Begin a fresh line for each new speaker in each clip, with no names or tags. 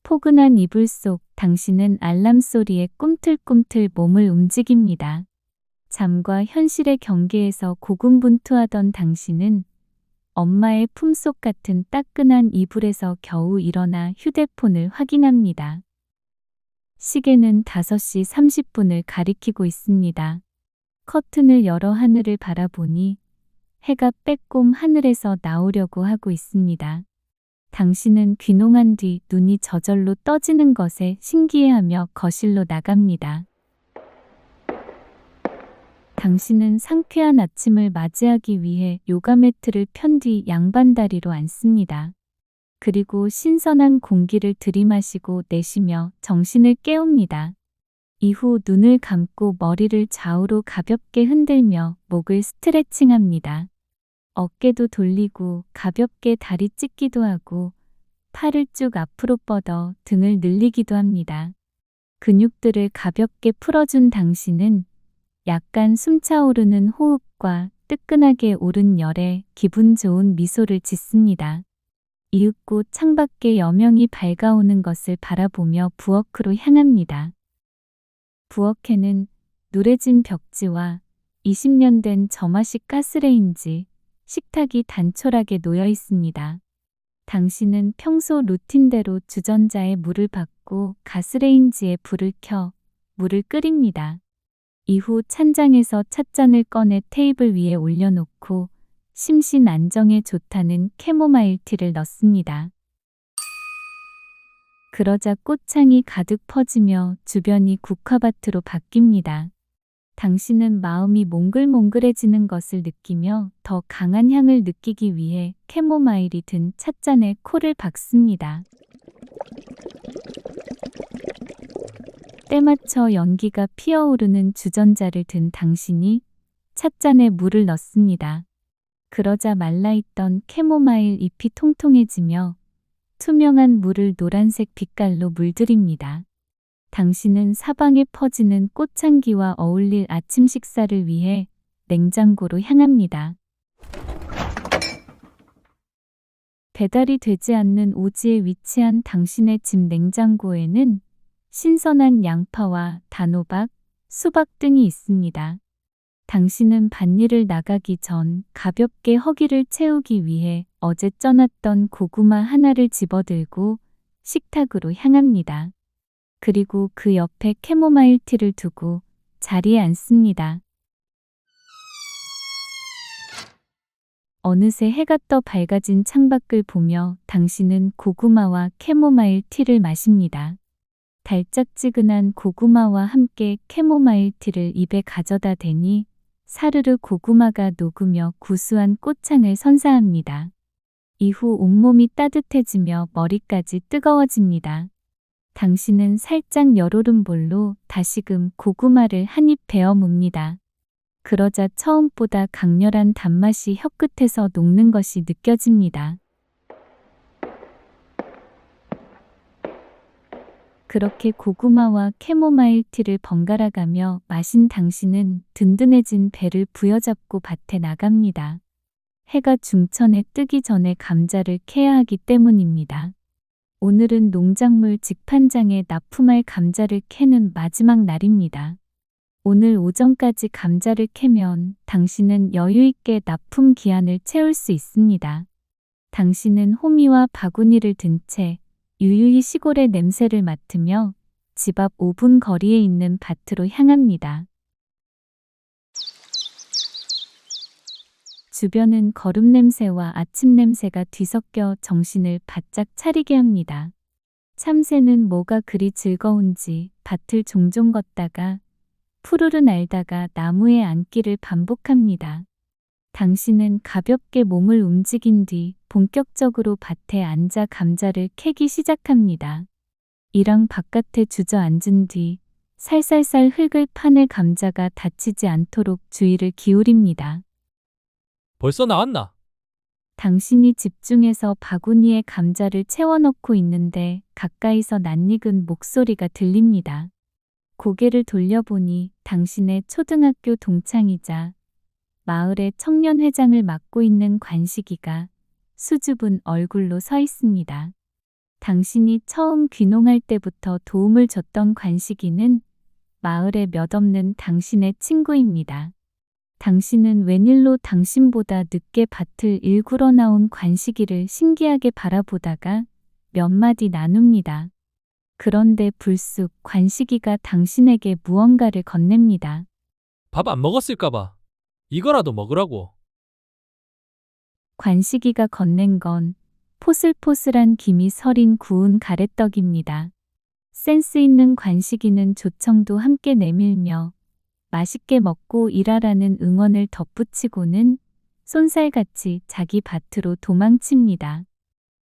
포근한 이불 속 당신은 알람 소리에 꿈틀꿈틀 몸을 움직입니다. 잠과 현실의 경계에서 고군분투하던 당신은 엄마의 품속 같은 따끈한 이불에서 겨우 일어나 휴대폰을 확인합니다. 시계는 5시 30분을 가리키고 있습니다. 커튼을 열어 하늘을 바라보니 해가 빼꼼 하늘에서 나오려고 하고 있습니다. 당신은 귀농한 뒤 눈이 저절로 떠지는 것에 신기해하며 거실로 나갑니다. 당신은 상쾌한 아침을 맞이하기 위해 요가 매트를 편 뒤 양반다리로 앉습니다. 그리고 신선한 공기를 들이마시고 내쉬며 정신을 깨웁니다. 이후 눈을 감고 머리를 좌우로 가볍게 흔들며 목을 스트레칭합니다. 어깨도 돌리고 가볍게 다리 찢기도 하고 팔을 쭉 앞으로 뻗어 등을 늘리기도 합니다. 근육들을 가볍게 풀어준 당신은 약간 숨차오르는 호흡과 뜨끈하게 오른 열에 기분 좋은 미소를 짓습니다. 이윽고 창밖에 여명이 밝아오는 것을 바라보며 부엌으로 향합니다. 부엌에는 누래진 벽지와 20년 된 저마식 가스레인지, 식탁이 단촐하게 놓여 있습니다. 당신은 평소 루틴대로 주전자에 물을 붓고 가스레인지에 불을 켜 물을 끓입니다. 이후 찬장에서 찻잔을 꺼내 테이블 위에 올려놓고 심신 안정에 좋다는 캐모마일 티를 넣습니다. 그러자 꽃향이 가득 퍼지며 주변이 국화밭으로 바뀝니다. 당신은 마음이 몽글몽글해지는 것을 느끼며 더 강한 향을 느끼기 위해 캐모마일이 든 찻잔에 코를 박습니다. 때맞춰 연기가 피어오르는 주전자를 든 당신이 찻잔에 물을 넣습니다. 그러자 말라있던 캐모마일 잎이 통통해지며 투명한 물을 노란색 빛깔로 물들입니다. 당신은 사방에 퍼지는 꽃향기와 어울릴 아침 식사를 위해 냉장고로 향합니다. 배달이 되지 않는 오지에 위치한 당신의 집 냉장고에는 신선한 양파와 단호박, 수박 등이 있습니다. 당신은 밭일을 나가기 전 가볍게 허기를 채우기 위해 어제 쪄놨던 고구마 하나를 집어들고 식탁으로 향합니다. 그리고 그 옆에 캐모마일 티를 두고 자리에 앉습니다. 어느새 해가 떠 밝아진 창밖을 보며 당신은 고구마와 캐모마일 티를 마십니다. 달짝지근한 고구마와 함께 캐모마일 티를 입에 가져다 대니 사르르 고구마가 녹으며 구수한 꽃향을 선사합니다. 이후 온몸이 따뜻해지며 머리까지 뜨거워집니다. 당신은 살짝 열오른 볼로 다시금 고구마를 한 입 베어 뭅니다. 그러자 처음보다 강렬한 단맛이 혀끝에서 녹는 것이 느껴집니다. 그렇게 고구마와 캐모마일 티를 번갈아 가며 마신 당신은 든든해진 배를 부여잡고 밭에 나갑니다. 해가 중천에 뜨기 전에 감자를 캐야 하기 때문입니다. 오늘은 농작물 직판장에 납품할 감자를 캐는 마지막 날입니다. 오늘 오전까지 감자를 캐면 당신은 여유있게 납품 기한을 채울 수 있습니다. 당신은 호미와 바구니를 든 채 유유히 시골의 냄새를 맡으며 집 앞 5분 거리에 있는 밭으로 향합니다. 주변은 거름 냄새와 아침 냄새가 뒤섞여 정신을 바짝 차리게 합니다. 참새는 뭐가 그리 즐거운지 밭을 종종 걷다가 푸르르 날다가 나무에 앉기를 반복합니다. 당신은 가볍게 몸을 움직인 뒤 본격적으로 밭에 앉아 감자를 캐기 시작합니다. 이랑 바깥에 주저앉은 뒤 살살살 흙을 파내 감자가 다치지 않도록 주의를 기울입니다.
벌써 나왔나?
당신이 집중해서 바구니에 감자를 채워넣고 있는데 가까이서 낯익은 목소리가 들립니다. 고개를 돌려보니 당신의 초등학교 동창이자 마을의 청년회장을 맡고 있는 관식이가 수줍은 얼굴로 서 있습니다. 당신이 처음 귀농할 때부터 도움을 줬던 관식이는 마을에 몇 없는 당신의 친구입니다. 당신은 웬일로 당신보다 늦게 밭을 일구러 나온 관식이를 신기하게 바라보다가 몇 마디 나눕니다. 그런데 불쑥 관식이가 당신에게 무언가를 건넵니다.
밥 안 먹었을까봐. 이거라도 먹으라고.
관식이가 건넨 건 포슬포슬한 김이 서린 구운 가래떡입니다. 센스 있는 관식이는 조청도 함께 내밀며 맛있게 먹고 일하라는 응원을 덧붙이고는 쏜살같이 자기 밭으로 도망칩니다.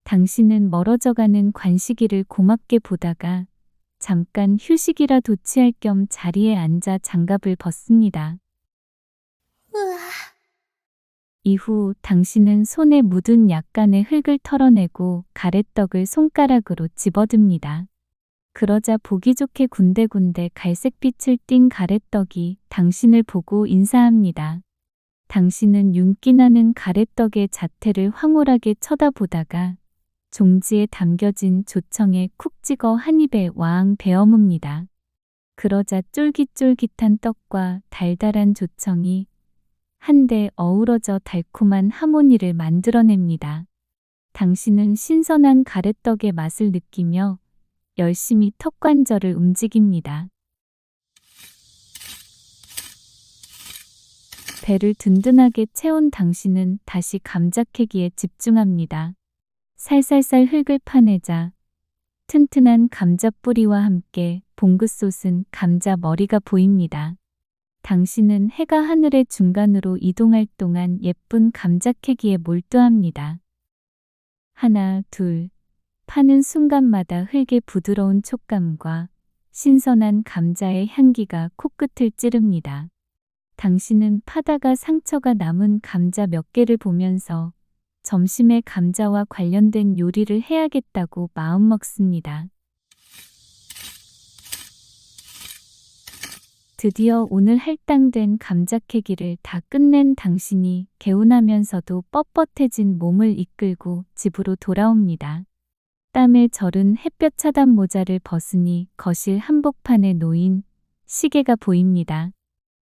당신은 멀어져가는 관식이를 고맙게 보다가 잠깐 휴식이라도 취할 겸 자리에 앉아 장갑을 벗습니다. 이후 당신은 손에 묻은 약간의 흙을 털어내고 가래떡을 손가락으로 집어듭니다. 그러자 보기 좋게 군데군데 갈색빛을 띤 가래떡이 당신을 보고 인사합니다. 당신은 윤기나는 가래떡의 자태를 황홀하게 쳐다보다가 종지에 담겨진 조청에 쿡 찍어 한 입에 와앙 베어뭅니다. 그러자 쫄깃쫄깃한 떡과 달달한 조청이 한데 어우러져 달콤한 하모니를 만들어냅니다. 당신은 신선한 가래떡의 맛을 느끼며 열심히 턱관절을 움직입니다. 배를 든든하게 채운 당신은 다시 감자 캐기에 집중합니다. 살살살 흙을 파내자 튼튼한 감자 뿌리와 함께 봉긋 솟은 감자 머리가 보입니다. 당신은 해가 하늘의 중간으로 이동할 동안 예쁜 감자 캐기에 몰두합니다. 하나, 둘, 파는 순간마다 흙의 부드러운 촉감과 신선한 감자의 향기가 코끝을 찌릅니다. 당신은 파다가 상처가 남은 감자 몇 개를 보면서 점심에 감자와 관련된 요리를 해야겠다고 마음먹습니다. 드디어 오늘 할당된 감자 캐기를 다 끝낸 당신이 개운하면서도 뻣뻣해진 몸을 이끌고 집으로 돌아옵니다. 땀에 절은 햇볕 차단 모자를 벗으니 거실 한복판에 놓인 시계가 보입니다.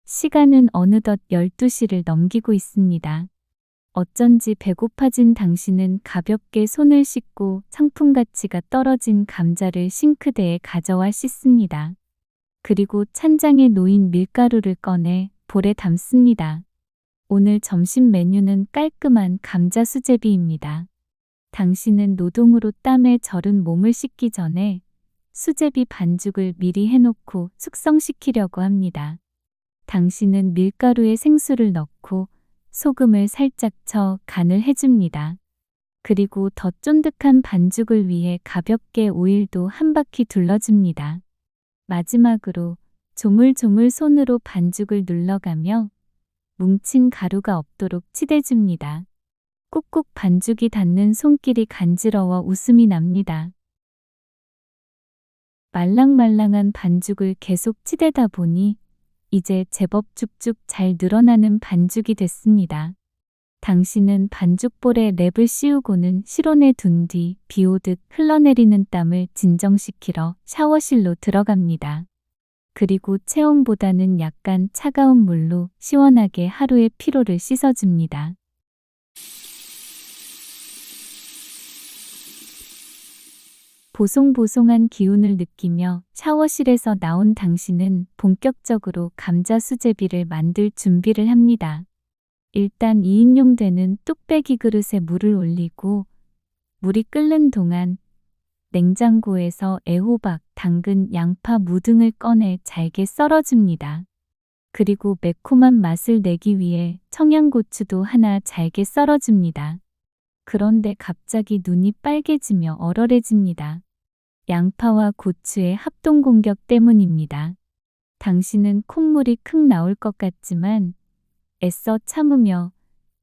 시간은 어느덧 12시를 넘기고 있습니다. 어쩐지 배고파진 당신은 가볍게 손을 씻고 상품 가치가 떨어진 감자를 싱크대에 가져와 씻습니다. 그리고 찬장에 놓인 밀가루를 꺼내 볼에 담습니다. 오늘 점심 메뉴는 깔끔한 감자 수제비입니다. 당신은 노동으로 땀에 절은 몸을 씻기 전에 수제비 반죽을 미리 해놓고 숙성시키려고 합니다. 당신은 밀가루에 생수를 넣고 소금을 살짝 쳐 간을 해줍니다. 그리고 더 쫀득한 반죽을 위해 가볍게 오일도 한 바퀴 둘러줍니다. 마지막으로 조물조물 손으로 반죽을 눌러가며 뭉친 가루가 없도록 치대줍니다. 꾹꾹 반죽이 닿는 손길이 간지러워 웃음이 납니다. 말랑말랑한 반죽을 계속 치대다 보니 이제 제법 쭉쭉 잘 늘어나는 반죽이 됐습니다. 당신은 반죽볼에 랩을 씌우고는 실온에 둔 뒤 비오듯 흘러내리는 땀을 진정시키러 샤워실로 들어갑니다. 그리고 체온보다는 약간 차가운 물로 시원하게 하루의 피로를 씻어줍니다. 보송보송한 기운을 느끼며 샤워실에서 나온 당신은 본격적으로 감자 수제비를 만들 준비를 합니다. 일단 2인용 되는 뚝배기 그릇에 물을 올리고 물이 끓는 동안 냉장고에서 애호박, 당근, 양파, 무 등을 꺼내 잘게 썰어줍니다. 그리고 매콤한 맛을 내기 위해 청양고추도 하나 잘게 썰어줍니다. 그런데 갑자기 눈이 빨개지며 얼얼해집니다. 양파와 고추의 합동공격 때문입니다. 당신은 콧물이 킁 나올 것 같지만 애써 참으며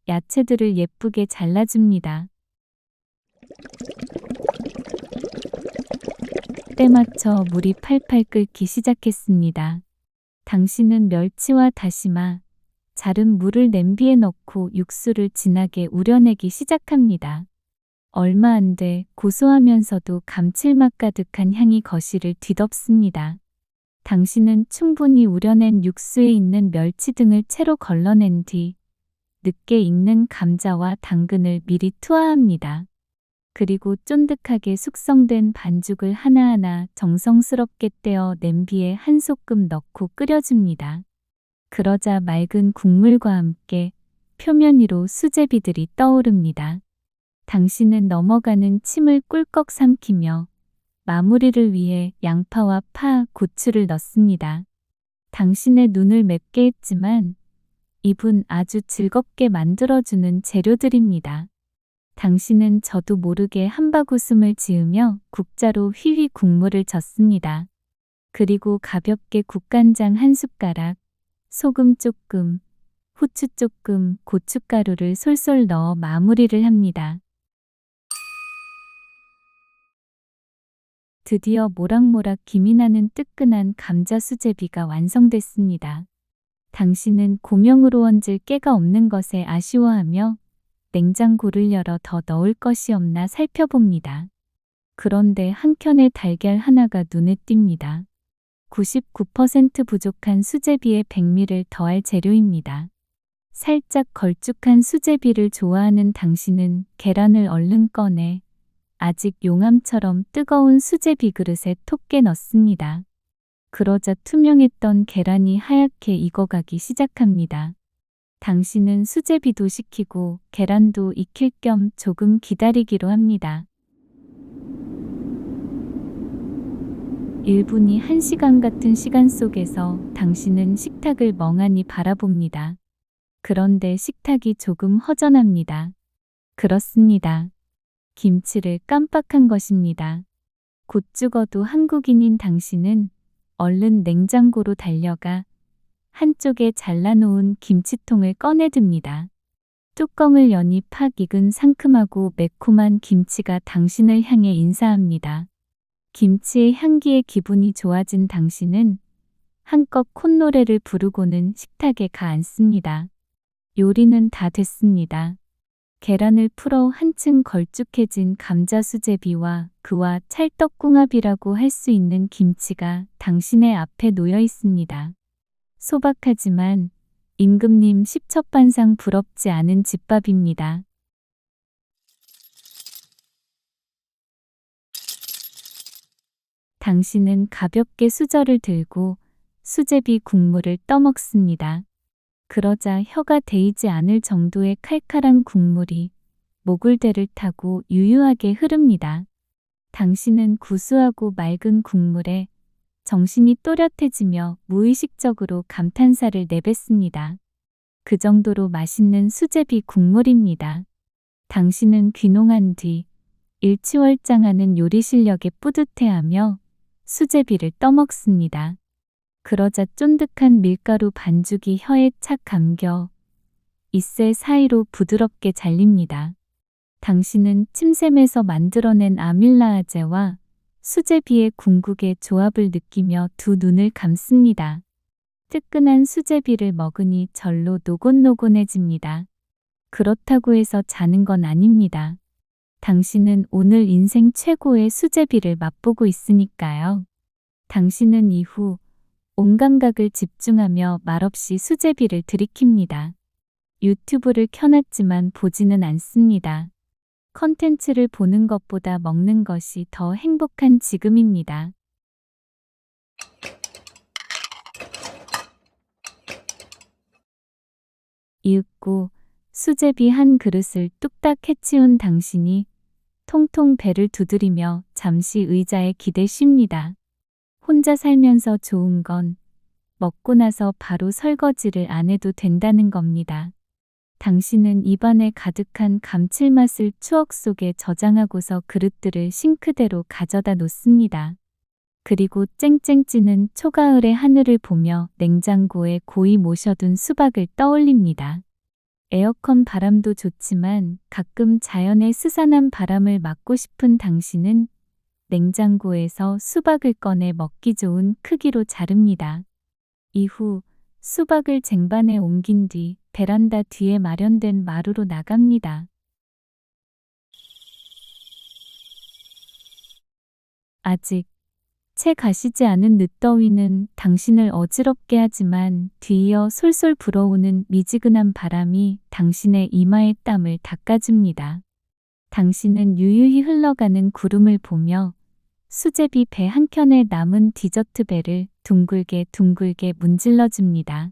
야채들을 예쁘게 잘라줍니다. 때맞춰 물이 팔팔 끓기 시작했습니다. 당신은 멸치와 다시마, 자른 무를 냄비에 넣고 육수를 진하게 우려내기 시작합니다. 얼마 안 돼 고소하면서도 감칠맛 가득한 향이 거실을 뒤덮습니다. 당신은 충분히 우려낸 육수에 있는 멸치 등을 채로 걸러낸 뒤 늦게 익는 감자와 당근을 미리 투하합니다. 그리고 쫀득하게 숙성된 반죽을 하나하나 정성스럽게 떼어 냄비에 한 소끔 넣고 끓여줍니다. 그러자 맑은 국물과 함께 표면 위로 수제비들이 떠오릅니다. 당신은 넘어가는 침을 꿀꺽 삼키며 마무리를 위해 양파와 파, 고추를 넣습니다. 당신의 눈을 맵게 했지만 입은 아주 즐겁게 만들어주는 재료들입니다. 당신은 저도 모르게 한바구음을 지으며 국자로 휘휘 국물을 젓습니다. 그리고 가볍게 국간장 한 숟가락, 소금 조금, 후추 조금, 고춧가루를 솔솔 넣어 마무리를 합니다. 드디어 모락모락 김이 나는 뜨끈한 감자 수제비가 완성됐습니다. 당신은 고명으로 얹을 깨가 없는 것에 아쉬워하며 냉장고를 열어 더 넣을 것이 없나 살펴봅니다. 그런데 한켠에 달걀 하나가 눈에 띕니다. 99% 부족한 수제비에 백미를 더할 재료입니다. 살짝 걸쭉한 수제비를 좋아하는 당신은 계란을 얼른 꺼내 아직 용암처럼 뜨거운 수제비 그릇에 톡게 넣습니다. 그러자 투명했던 계란이 하얗게 익어가기 시작합니다. 당신은 수제비도 식히고 계란도 익힐 겸 조금 기다리기로 합니다. 1분이 1시간 같은 시간 속에서 당신은 식탁을 멍하니 바라봅니다. 그런데 식탁이 조금 허전합니다. 그렇습니다. 김치를 깜빡한 것입니다. 곧 죽어도 한국인인 당신은 얼른 냉장고로 달려가 한쪽에 잘라놓은 김치통을 꺼내듭니다. 뚜껑을 여니 팍 익은 상큼하고 매콤한 김치가 당신을 향해 인사합니다. 김치의 향기에 기분이 좋아진 당신은 한껏 콧노래를 부르고는 식탁에 가 앉습니다. 요리는 다 됐습니다. 계란을 풀어 한층 걸쭉해진 감자 수제비와 그와 찰떡궁합이라고 할 수 있는 김치가 당신의 앞에 놓여 있습니다. 소박하지만 임금님 십첩반상 부럽지 않은 집밥입니다. 당신은 가볍게 수저를 들고 수제비 국물을 떠먹습니다. 그러자 혀가 데이지 않을 정도의 칼칼한 국물이 목을대를 타고 유유하게 흐릅니다. 당신은 구수하고 맑은 국물에 정신이 또렷해지며 무의식적으로 감탄사를 내뱉습니다. 그 정도로 맛있는 수제비 국물입니다. 당신은 귀농한 뒤 일취월장하는 요리 실력에 뿌듯해하며 수제비를 떠먹습니다. 그러자 쫀득한 밀가루 반죽이 혀에 착 감겨 입새 사이로 부드럽게 잘립니다. 당신은 침샘에서 만들어낸 아밀라아제와 수제비의 궁극의 조합을 느끼며 두 눈을 감습니다. 뜨끈한 수제비를 먹으니 절로 노곤노곤해집니다. 그렇다고 해서 자는 건 아닙니다. 당신은 오늘 인생 최고의 수제비를 맛보고 있으니까요. 당신은 이후 온 감각을 집중하며 말없이 수제비를 들이킵니다. 유튜브를 켜놨지만 보지는 않습니다. 컨텐츠를 보는 것보다 먹는 것이 더 행복한 지금입니다. 이윽고 수제비 한 그릇을 뚝딱 해치운 당신이 통통 배를 두드리며 잠시 의자에 기대 쉽니다. 혼자 살면서 좋은 건 먹고 나서 바로 설거지를 안 해도 된다는 겁니다. 당신은 입안에 가득한 감칠맛을 추억 속에 저장하고서 그릇들을 싱크대로 가져다 놓습니다. 그리고 쨍쨍 찌는 초가을의 하늘을 보며 냉장고에 고이 모셔둔 수박을 떠올립니다. 에어컨 바람도 좋지만 가끔 자연의 스산한 바람을 맞고 싶은 당신은 냉장고에서 수박을 꺼내 먹기 좋은 크기로 자릅니다. 이후 수박을 쟁반에 옮긴 뒤 베란다 뒤에 마련된 마루로 나갑니다. 아직 채 가시지 않은 늦더위는 당신을 어지럽게 하지만 뒤이어 솔솔 불어오는 미지근한 바람이 당신의 이마의 땀을 닦아줍니다. 당신은 유유히 흘러가는 구름을 보며 수제비 배 한켠에 남은 디저트 배를 둥글게 둥글게 문질러줍니다.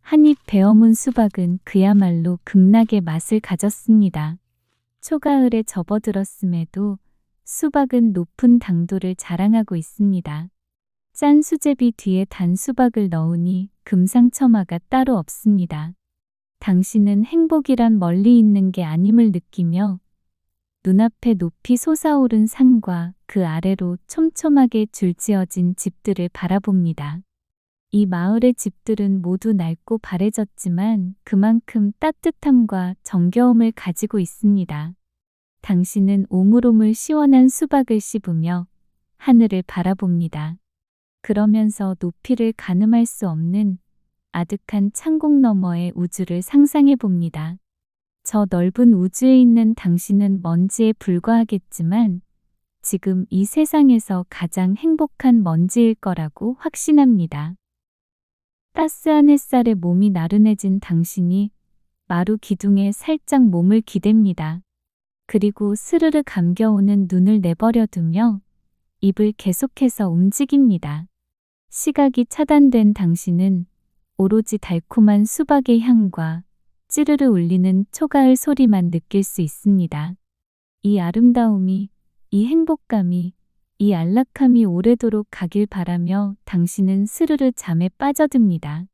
한입 베어문 수박은 그야말로 극락의 맛을 가졌습니다. 초가을에 접어들었음에도 수박은 높은 당도를 자랑하고 있습니다. 짠 수제비 뒤에 단 수박을 넣으니 금상첨화가 따로 없습니다. 당신은 행복이란 멀리 있는 게 아님을 느끼며 눈앞에 높이 솟아오른 산과 그 아래로 촘촘하게 줄지어진 집들을 바라봅니다. 이 마을의 집들은 모두 낡고 바래졌지만 그만큼 따뜻함과 정겨움을 가지고 있습니다. 당신은 오물오물 시원한 수박을 씹으며 하늘을 바라봅니다. 그러면서 높이를 가늠할 수 없는 아득한 창공 너머의 우주를 상상해 봅니다. 저 넓은 우주에 있는 당신은 먼지에 불과하겠지만 지금 이 세상에서 가장 행복한 먼지일 거라고 확신합니다. 따스한 햇살에 몸이 나른해진 당신이 마루 기둥에 살짝 몸을 기댑니다. 그리고 스르르 감겨오는 눈을 내버려두며 입을 계속해서 움직입니다. 시각이 차단된 당신은 오로지 달콤한 수박의 향과 찌르르 울리는 초가을 소리만 느낄 수 있습니다. 이 아름다움이, 이 행복감이, 이 안락함이 오래도록 가길 바라며 당신은 스르르 잠에 빠져듭니다.